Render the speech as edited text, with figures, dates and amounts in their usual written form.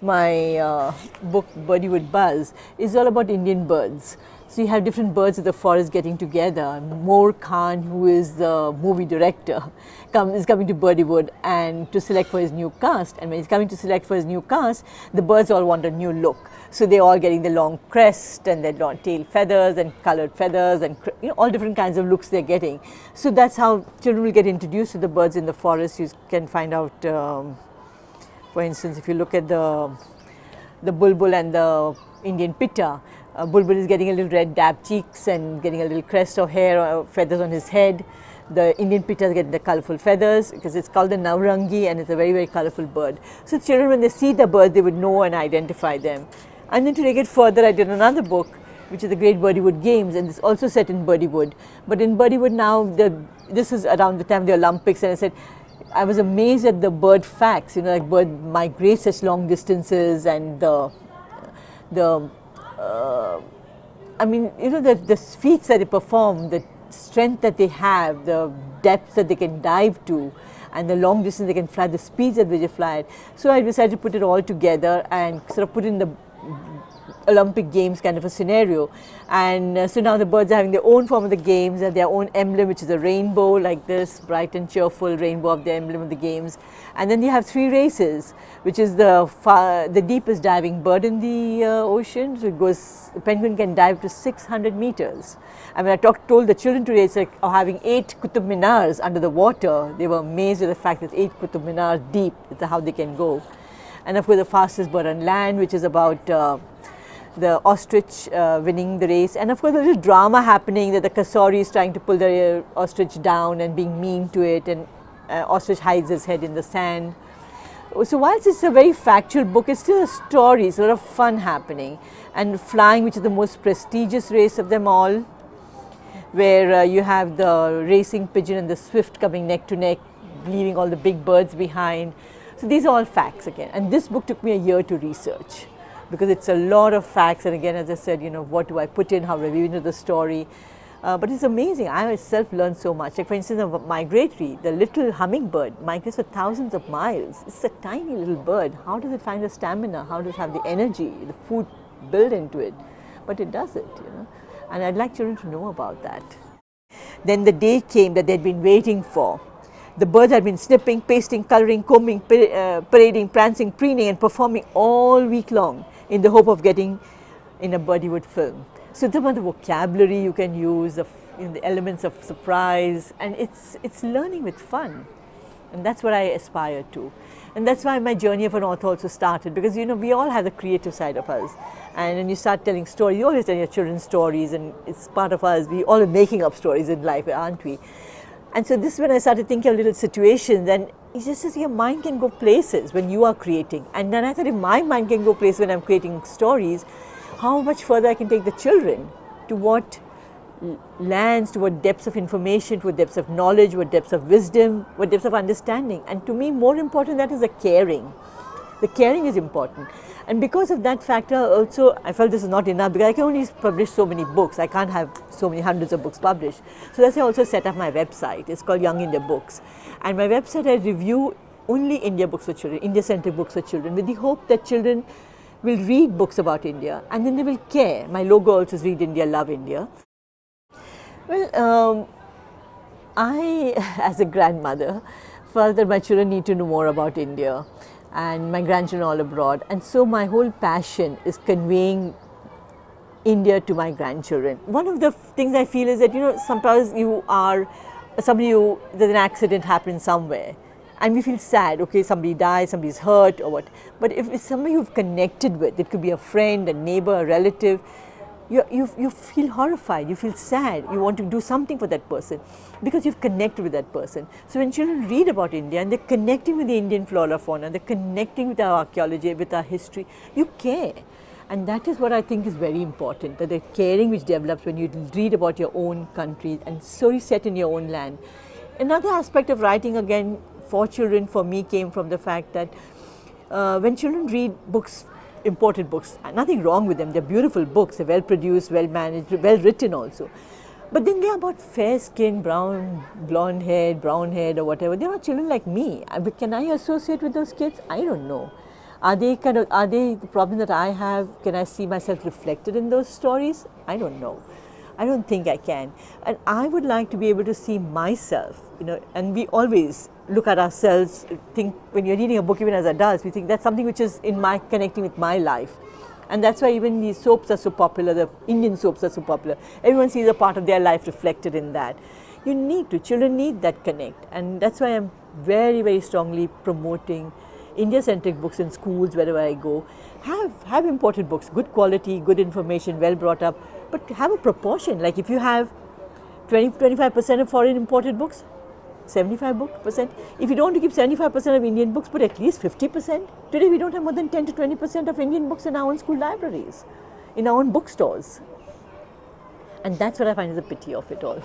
My book Birdywwood Buzz is all about Indian birds. So you have different birds of the forest getting together. Moor Khan, who is the movie director, is coming to Birdywwood and to select for his new cast. And when he's coming to select for his new cast, the birds all want a new look. So they're all getting the long crest and their long tail feathers and coloured feathers and all different kinds of looks they're getting. So that's how children will get introduced to the birds in the forest. You can find out. For instance, if you look at the bulbul and the Indian pitta, bulbul is getting a little red dab cheeks and getting a little crest of hair or feathers on his head. The Indian pitta is getting the colourful feathers because it's called the Navrangi and it's a very, very colourful bird. So children, when they see the bird, they would know and identify them. And then to take it further, I did another book, which is the Great Birdywwood Games, and it's also set in Birdywwood. But in Birdywwood now, this is around the time of the Olympics, and I said, I was amazed at the bird facts, like bird migrate such long distances and the feats that they perform, the strength that they have, the depths that they can dive to, and the long distance they can fly, the speeds at which they fly it. So I decided to put it all together and sort of put in the Olympic Games kind of a scenario. And so now the birds are having their own form of the games, they have their own emblem, which is a rainbow like this, bright and cheerful rainbow of the emblem of the games. And then you have 3 races, which is the deepest diving bird in the ocean. So the penguin can dive to 600 meters. I mean, told the children today, it's like having 8 Qutub Minars under the water. They were amazed at the fact that 8 Qutub Minars deep, it's how they can go. And of course the fastest bird on land, which is about the ostrich winning the race, and of course a little drama happening that the Kasori is trying to pull the ostrich down and being mean to it, and ostrich hides his head in the sand. So whilst it's a very factual book, it's still a story, it's a lot of fun happening. And flying, which is the most prestigious race of them all, where you have the racing pigeon and the swift coming neck to neck, leaving all the big birds behind. So these are all facts again, and this book took me a year to research because it's a lot of facts, and again, as I said, what do I put in, how do I weave into the story, but it's amazing. I myself learned so much. Like for instance, of migratory, the little hummingbird migrates for thousands of miles. It's a tiny little bird. How does it find the stamina? How does it have the energy, the food built into it? But it does it, and I'd like children to know about that. Then the day came that they'd been waiting for. The birds had been snipping, pasting, colouring, combing, parading, prancing, preening and performing all week long in the hope of getting in a Birdywwood film. So some of the vocabulary you can use, the elements of surprise, and it's learning with fun. And that's what I aspire to. And that's why my journey of an author also started, because we all have the creative side of us. And when you start telling stories, you always tell your children stories, and it's part of us. We all are making up stories in life, aren't we? And so this is when I started thinking of little situations, and it's just as your mind can go places when you are creating. And then I thought, if my mind can go places when I'm creating stories, how much further I can take the children, to what lands, to what depths of information, to what depths of knowledge, what depths of wisdom, what depths of understanding. And to me, more important than that is the caring. The caring is important. And because of that factor also, I felt this is not enough, because I can only publish so many books. I can't have so many hundreds of books published. So that's why I also set up my website. It's called Young India Books. And my website, I review only India books for children, India-centric books for children, with the hope that children will read books about India and then they will care. My logo also is Read India, Love India. Well, I, as a grandmother, felt that my children need to know more about India, and my grandchildren all abroad, and so my whole passion is conveying India to my grandchildren. One of the things I feel is that sometimes there's an accident happens somewhere and we feel sad, okay, somebody dies, somebody's hurt or what, but if it's somebody you've connected with, it could be a friend, a neighbor, a relative, you feel horrified, you feel sad, you want to do something for that person because you've connected with that person. So when children read about India and they're connecting with the Indian flora, fauna, they're connecting with our archaeology, with our history, you care. And that is what I think is very important, that the caring which develops when you read about your own country and stories set in your own land. Another aspect of writing, again, for children, for me, came from the fact that when children read books, imported books, nothing wrong with them, they're beautiful books, they're well produced, well managed, well written also. But then they're about fair skin, blonde haired, brown haired or whatever. They're not children like me. Can I associate with those kids? I don't know. Are they the problem that I have? Can I see myself reflected in those stories? I don't know. I don't think I can. And I would like to be able to see myself, you know, and we always look at ourselves, think when you're reading a book, even as adults, we think that's something which is connecting with my life. And that's why even these soaps are so popular, the Indian soaps are so popular. Everyone sees a part of their life reflected in that. You need to, children need that connect. And that's why I'm very, very strongly promoting India-centric books in schools wherever I go. Have imported books, good quality, good information, well brought up, but have a proportion. Like if you have 25% of foreign imported books, 75%. If you don't want to keep 75% of Indian books, put at least 50%. Today we don't have more than 10 to 20% of Indian books in our own school libraries, in our own bookstores. And that's what I find is the pity of it all.